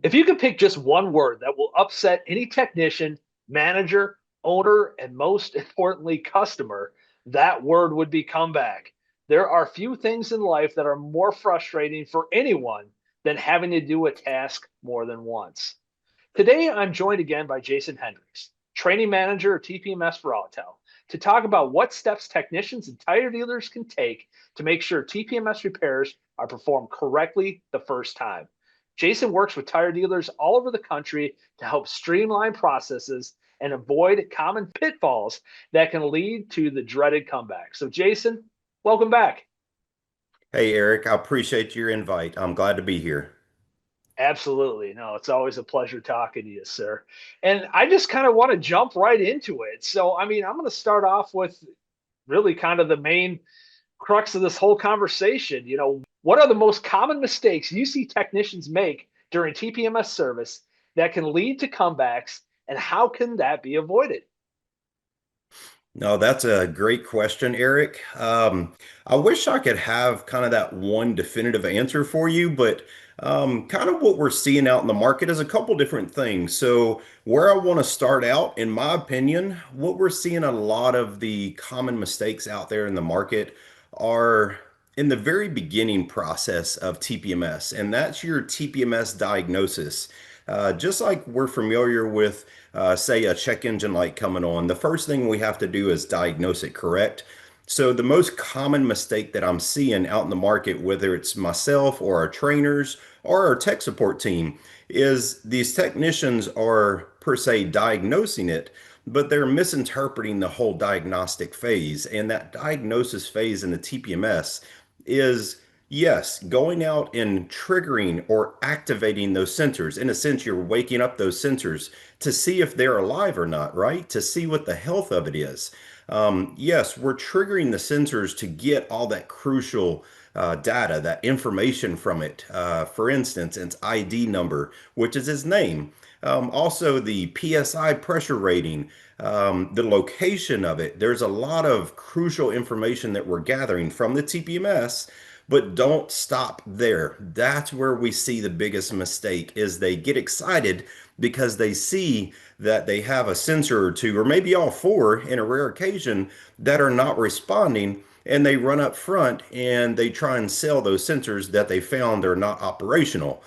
If you could pick just one word that will upset any technician, manager, owner, and most importantly, customer, that word would be comeback. There are few things in life that are more frustrating for anyone than having to do a task more than once. Today, I'm joined again by Jason Hendrix, training manager at TPMS for Autel, to talk about what steps technicians and tire dealers can take to make sure TPMS repairs are performed correctly the first time. Jason works with tire dealers all over the country to help streamline processes and avoid common pitfalls that can lead to the dreaded comeback. So, Jason, welcome back. Hey, Eric, I appreciate your invite. I'm glad to be here. Absolutely. No, it's always a pleasure talking to you, sir. And I just kind of want to jump right into it. So, I'm going to start off with really kind of the main crux of this whole conversation. What are the most common mistakes you see technicians make during TPMS service that can lead to comebacks, and how can that be avoided? No, that's a great question, Eric. I wish I could have kind of that one definitive answer for you, but kind of what we're seeing out in the market is a couple different things. So, where I want to start out, in my opinion, what we're seeing a lot of the common mistakes out there in the market are in the very beginning process of TPMS, and that's your TPMS diagnosis. Just like we're familiar with say a check engine light coming on, the first thing we have to do is diagnose it, correct? So the most common mistake that I'm seeing out in the market, whether it's myself or our trainers or our tech support team, is these technicians are per se diagnosing it, but they're misinterpreting the whole diagnostic phase. And that diagnosis phase in the TPMS is, yes, going out and triggering or activating those sensors. In a sense, you're waking up those sensors to see if they're alive or not, right? To see what the health of it is. Yes, we're triggering the sensors to get all that crucial data, that information from it. For instance, its ID number, which is his name. Also, the PSI pressure rating, the location of it. There's a lot of crucial information that we're gathering from the TPMS, but don't stop there. That's where we see the biggest mistake is they get excited because they see that they have a sensor or two, or maybe all four in a rare occasion, that are not responding. And they run up front and they try and sell those sensors that they found are not operational.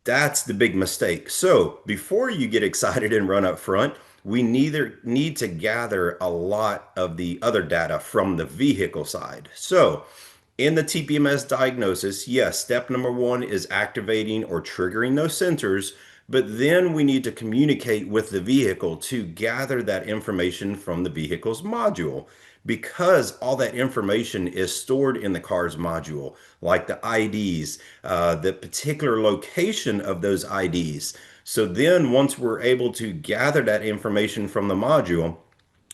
That's the big mistake. So before you get excited and run up front, we neither need to gather a lot of the other data from the vehicle side. So in the TPMS diagnosis, yes, step number one is activating or triggering those sensors, but then we need to communicate with the vehicle to gather that information from the vehicle's module because all that information is stored in the car's module, like the IDs, the particular location of those IDs. So then once we're able to gather that information from the module,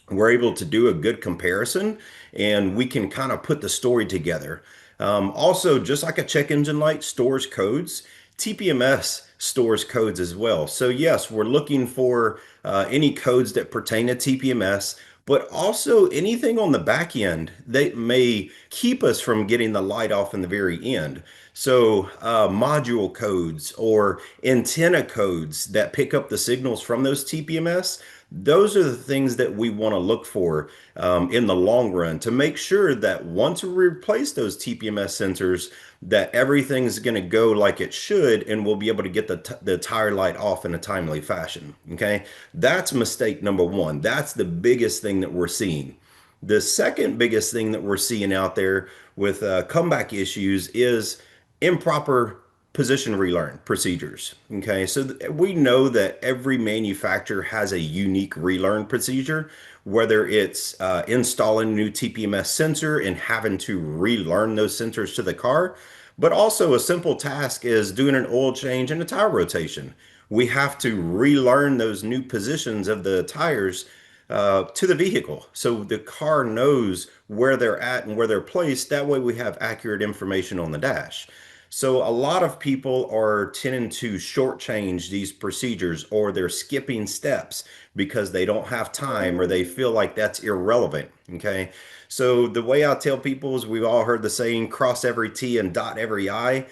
we're able to do a good comparison and we can kind of put the story together. Also, just like a check engine light stores codes, TPMS stores codes as well. So, yes, we're looking for any codes that pertain to TPMS, but also anything on the back end that may keep us from getting the light off in the very end. So, module codes or antenna codes that pick up the signals from those TPMS, those are the things that we want to look for in the long run to make sure that once we replace those TPMS sensors, that everything's going to go like it should, and we'll be able to get the tire light off in a timely fashion. Okay, that's mistake number one. That's the biggest thing that we're seeing. The second biggest thing that we're seeing out there with comeback issues is improper position relearn procedures. Okay, so we know that every manufacturer has a unique relearn procedure, whether it's installing a new TPMS sensor and having to relearn those sensors to the car, but also a simple task is doing an oil change and a tire rotation. We have to relearn those new positions of the tires to the vehicle so the car knows where they're at and where they're placed. That way we have accurate information on the dash. So a lot of people are tending to shortchange these procedures or they're skipping steps because they don't have time or they feel like that's irrelevant. Okay. So the way I tell people is we've all heard the saying cross every T and dot every I.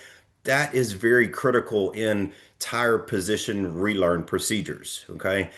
that is very critical in tire position relearn procedures. Okay.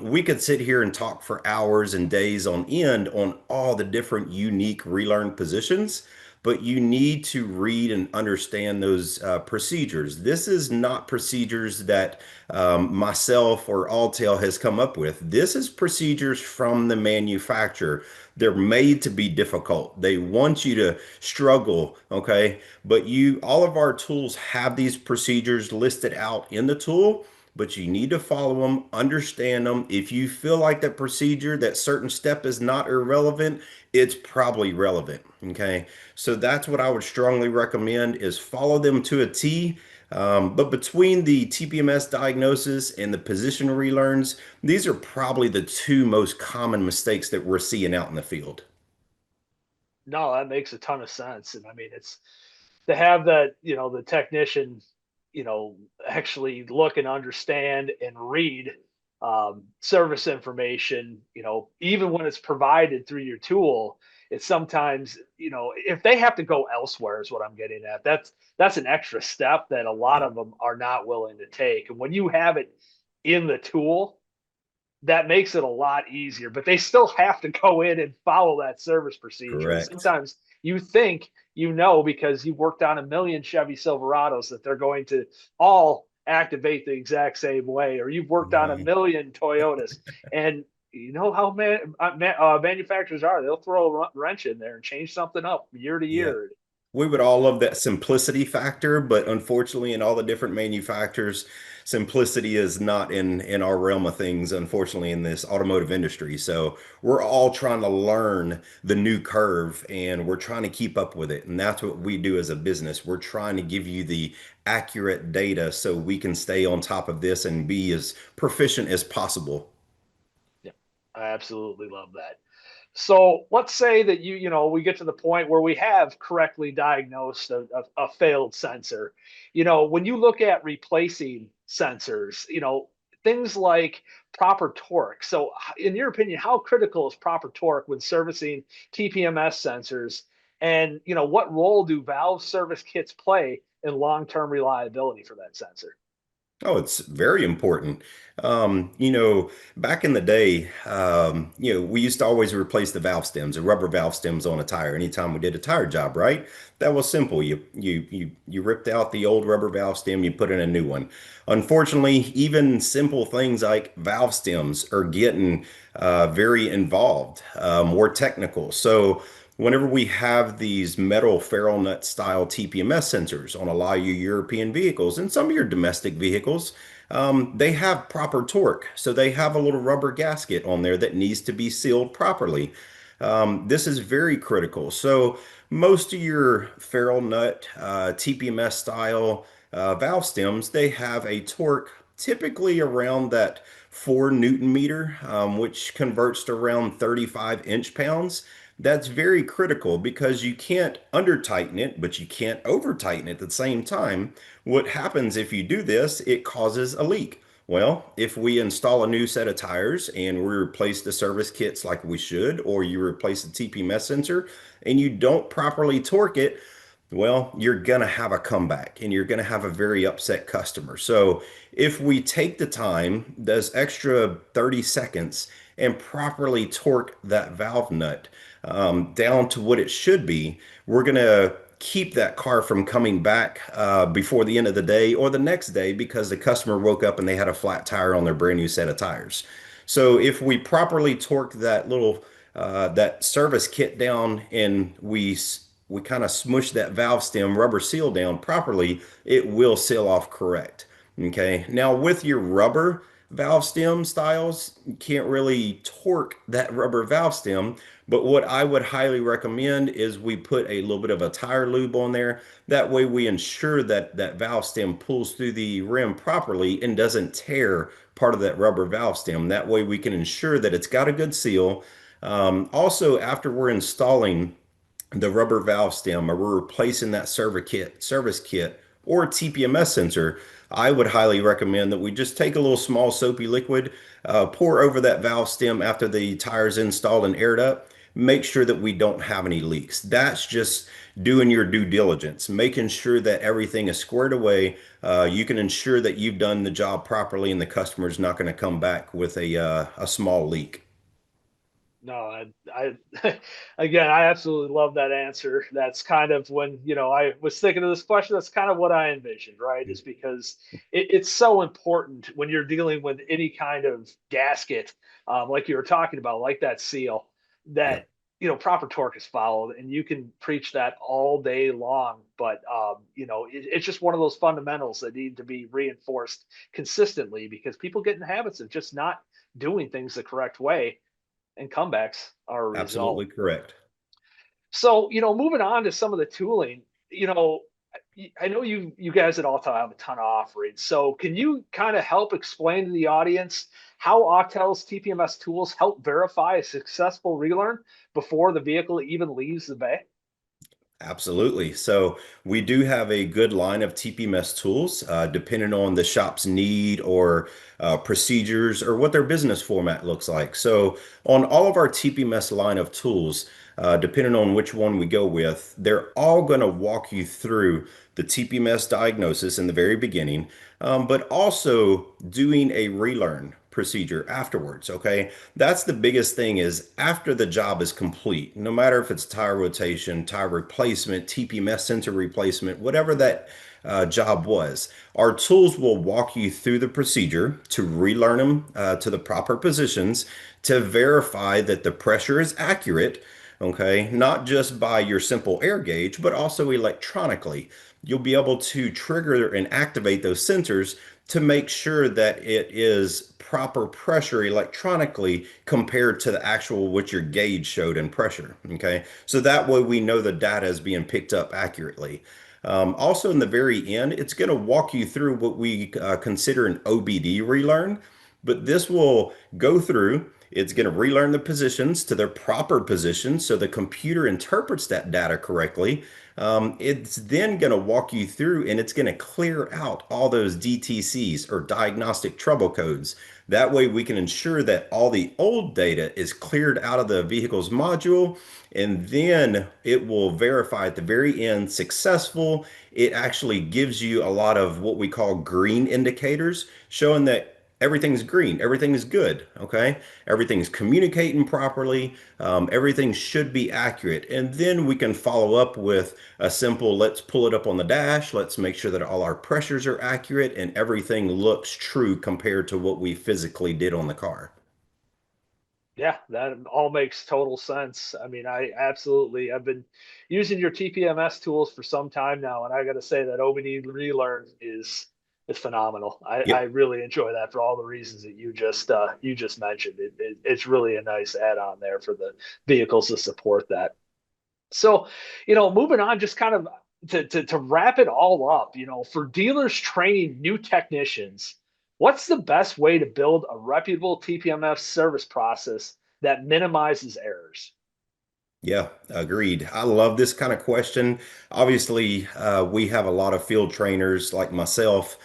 We could sit here and talk for hours and days on end on all the different unique relearn positions, but you need to read and understand those procedures. This is not procedures that myself or Autel has come up with. This is procedures from the manufacturer. They're made to be difficult. They want you to struggle, okay? But all of our tools have these procedures listed out in the tool, but you need to follow them, understand them. If you feel like that procedure, that certain step is not irrelevant, it's probably relevant, okay? So that's what I would strongly recommend is follow them to a T. But between the TPMS diagnosis and the position relearns, these are probably the two most common mistakes that we're seeing out in the field. No, that makes a ton of sense. And I mean, it's to have that, the technician, actually look and understand and read service information, even when it's provided through your tool. It's sometimes, if they have to go elsewhere, is what I'm getting at. That's an extra step that a lot Yeah, of them are not willing to take. And when you have it in the tool, that makes it a lot easier, but they still have to go in and follow that service procedure. And correct. sometimes you think, because you've worked on a million Chevy Silverados, that they're going to all activate the exact same way, or you've worked on a Mhm. million Toyotas. And you know how manufacturers are. They'll throw a wrench in there and change something up year to Yeah. year. We would all love that simplicity factor, but unfortunately, in all the different manufacturers, simplicity is not in our realm of things, unfortunately, in this automotive industry. So we're all trying to learn the new curve and we're trying to keep up with it. And that's what we do as a business. We're trying to give you the accurate data so we can stay on top of this and be as proficient as possible. Yeah, I absolutely love that. So let's say that we get to the point where we have correctly diagnosed a failed sensor. When you look at replacing sensors, things like proper torque. So, in your opinion, how critical is proper torque when servicing TPMS sensors? And, what role do valve service kits play in long-term reliability for that sensor? Oh, it's very important. Back in the day, we used to always replace the valve stems, the rubber valve stems on a tire anytime we did a tire job, right? That was simple. You ripped out the old rubber valve stem, you put in a new one. Unfortunately, even simple things like valve stems are getting very involved, more technical. So whenever we have these metal ferrule nut style TPMS sensors on a lot of your European vehicles and some of your domestic vehicles, they have proper torque. So they have a little rubber gasket on there that needs to be sealed properly. This is very critical. So most of your ferrule nut TPMS style valve stems, they have a torque typically around that 4 Newton meter, which converts to around 35 inch-pounds. That's very critical because you can't under tighten it, but you can't over tighten it at the same time. What happens if you do this? It causes a leak. Well, if we install a new set of tires and we replace the service kits like we should, or you replace the TPMS sensor and you don't properly torque it, well, you're going to have a comeback and you're going to have a very upset customer. So, if we take the time, those extra 30 seconds, and properly torque that valve nut down to what it should be, we're going to keep that car from coming back before the end of the day or the next day because the customer woke up and they had a flat tire on their brand new set of tires. So, if we properly torque that little that service kit down and we kind of smush that valve stem rubber seal down properly, it will seal off correct. Okay. Now with your rubber valve stem styles, you can't really torque that rubber valve stem. But what I would highly recommend is we put a little bit of a tire lube on there. That way we ensure that that valve stem pulls through the rim properly and doesn't tear part of that rubber valve stem. That way we can ensure that it's got a good seal. Also, after we're installing the rubber valve stem or we're replacing that service kit or TPMS sensor, I would highly recommend that we just take a little small soapy liquid, pour over that valve stem after the tire's installed and aired up. make sure that we don't have any leaks. That's just doing your due diligence, making sure that everything is squared away. You can ensure that you've done the job properly and the customer's not going to come back with a small leak. No, again, I absolutely love that answer. That's kind of when, I was thinking of this question, that's kind of what I envisioned, right? Is because it's so important when you're dealing with any kind of gasket, like you were talking about, like that seal, Yeah. that, proper torque is followed, and you can preach that all day long. But, it's just one of those fundamentals that need to be reinforced consistently because people get in habits of just not doing things the correct way, and comebacks are a Absolutely result. correct. So, moving on to some of the tooling, I know you guys at Autel have a ton of offerings. So, can you kind of help explain to the audience how Autel's TPMS tools help verify a successful relearn before the vehicle even leaves the bay? Absolutely. So we do have a good line of TPMS tools, depending on the shop's need or procedures or what their business format looks like. So on all of our TPMS line of tools, depending on which one we go with, they're all going to walk you through the TPMS diagnosis in the very beginning, but also doing a relearn procedure afterwards. Okay. That's the biggest thing is after the job is complete, no matter if it's tire rotation, tire replacement, TPMS sensor replacement, whatever that job was, our tools will walk you through the procedure to relearn them to the proper positions to verify that the pressure is accurate. Okay, not just by your simple air gauge, but also electronically. You'll be able to trigger and activate those sensors to make sure that it is proper pressure electronically compared to the actual what your gauge showed in pressure. Okay, so that way we know the data is being picked up accurately. Also, in the very end, it's going to walk you through what we consider an OBD relearn, but this will go through. It's going to relearn the positions to their proper positions so the computer interprets that data correctly. It's then going to walk you through and it's going to clear out all those DTCs or diagnostic trouble codes. That way we can ensure that all the old data is cleared out of the vehicle's module, and then it will verify at the very end successful. It actually gives you a lot of what we call green indicators, showing that everything's green, everything's good, okay? Everything's communicating properly, everything should be accurate. And then we can follow up with a simple, let's pull it up on the dash, let's make sure that all our pressures are accurate and everything looks true compared to what we physically did on the car. Yeah, that all makes total sense. I mean, I've been using your TPMS tools for some time now, and I got to say that OBD relearn is phenomenal. I Yep. really enjoy that for all the reasons that you just mentioned. It's really a nice add-on there for the vehicles to support that. So, moving on, just kind of to wrap it all up, for dealers training new technicians, what's the best way to build a reputable TPMF service process that minimizes errors? Yeah, agreed. I love this kind of question. Obviously, we have a lot of field trainers like myself.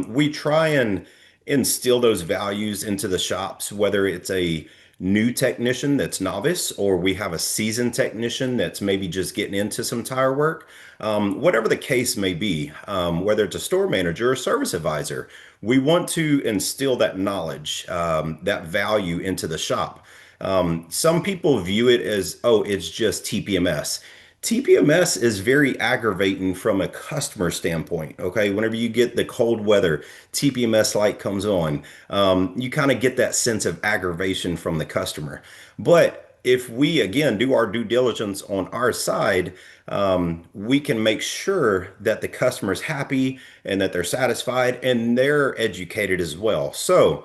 We try and instill those values into the shops, whether it's a new technician that's novice or we have a seasoned technician that's maybe just getting into some tire work. Whatever the case may be, whether it's a store manager or service advisor, we want to instill that knowledge, that value into the shop. Some people view it as, oh, it's just TPMS. TPMS is very aggravating from a customer standpoint. Okay. Whenever you get the cold weather, TPMS light comes on, you kind of get that sense of aggravation from the customer. But if we, again, do our due diligence on our side, we can make sure that the customer's happy and that they're satisfied and they're educated as well. So,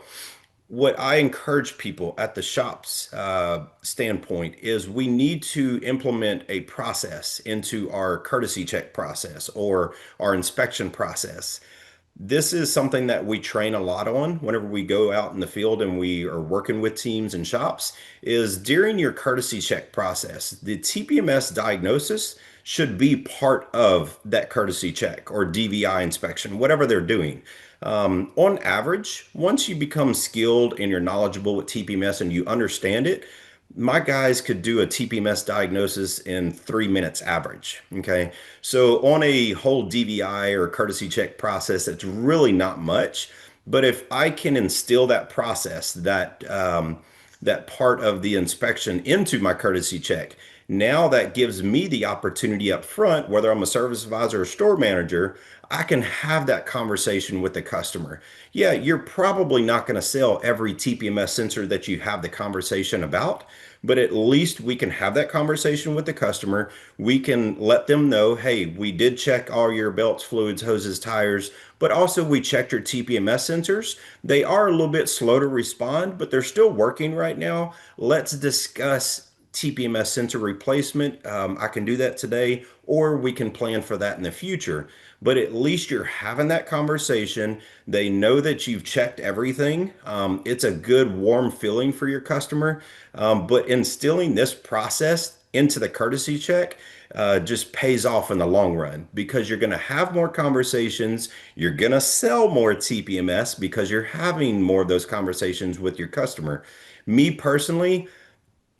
what I encourage people at the shop's standpoint is we need to implement a process into our courtesy check process or our inspection process. This is something that we train a lot on whenever we go out in the field and we are working with teams and shops is during your courtesy check process, the TPMS diagnosis should be part of that courtesy check or DVI inspection, whatever they're doing. On average, once you become skilled and you're knowledgeable with TPMS and you understand it, my guys could do a TPMS diagnosis in 3 minutes average. Okay. So on a whole DVI or courtesy check process, it's really not much. But if I can instill that process, that part of the inspection into my courtesy check, now that gives me the opportunity up front, whether I'm a service advisor or store manager, I can have that conversation with the customer. Yeah, you're probably not going to sell every TPMS sensor that you have the conversation about, but at least we can have that conversation with the customer. We can let them know, hey, we did check all your belts, fluids, hoses, tires, but also we checked your TPMS sensors. They are a little bit slow to respond, but they're still working right now. Let's discuss TPMS sensor replacement. I can do that today, or we can plan for that in the future. But at least you're having that conversation. They know that you've checked everything. It's a good, warm feeling for your customer. But instilling this process into the courtesy check just pays off in the long run because you're going to have more conversations. You're going to sell more TPMS because you're having more of those conversations with your customer. Me personally,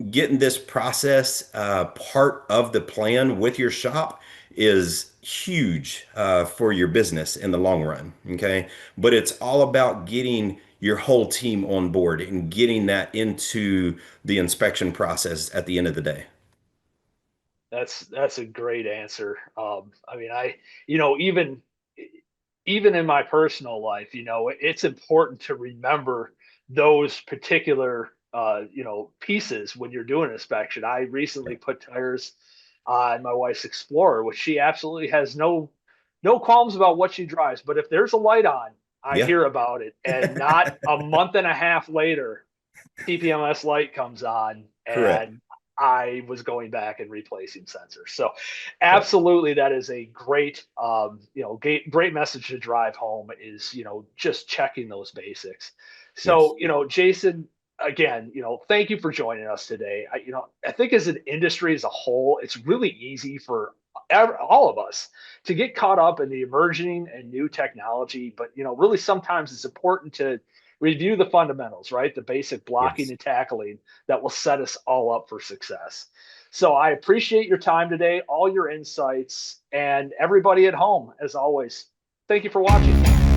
getting this process part of the plan with your shop is huge for your business in the long run. Okay. But it's all about getting your whole team on board and getting that into the inspection process at the end of the day. That's a great answer. I mean, even in my personal life, it's important to remember those particular pieces when you're doing inspection. I recently put tires on my wife's Explorer, which she absolutely has no qualms about what she drives. But if there's a light on, I Yeah. hear about it, and not a month and a half later, TPMS light comes on, Correct. and I was going back and replacing sensors. So, Correct. absolutely, that is a great, great message to drive home. Is just checking those basics. Yes. So, Jason, again, thank you for joining us today. I think as an industry as a whole, it's really easy for all of us to get caught up in the emerging and new technology, but really sometimes it's important to review the fundamentals, right? The basic blocking Yes. and tackling that will set us all up for success. So I appreciate your time today, all your insights, and everybody at home, as always. Thank you for watching.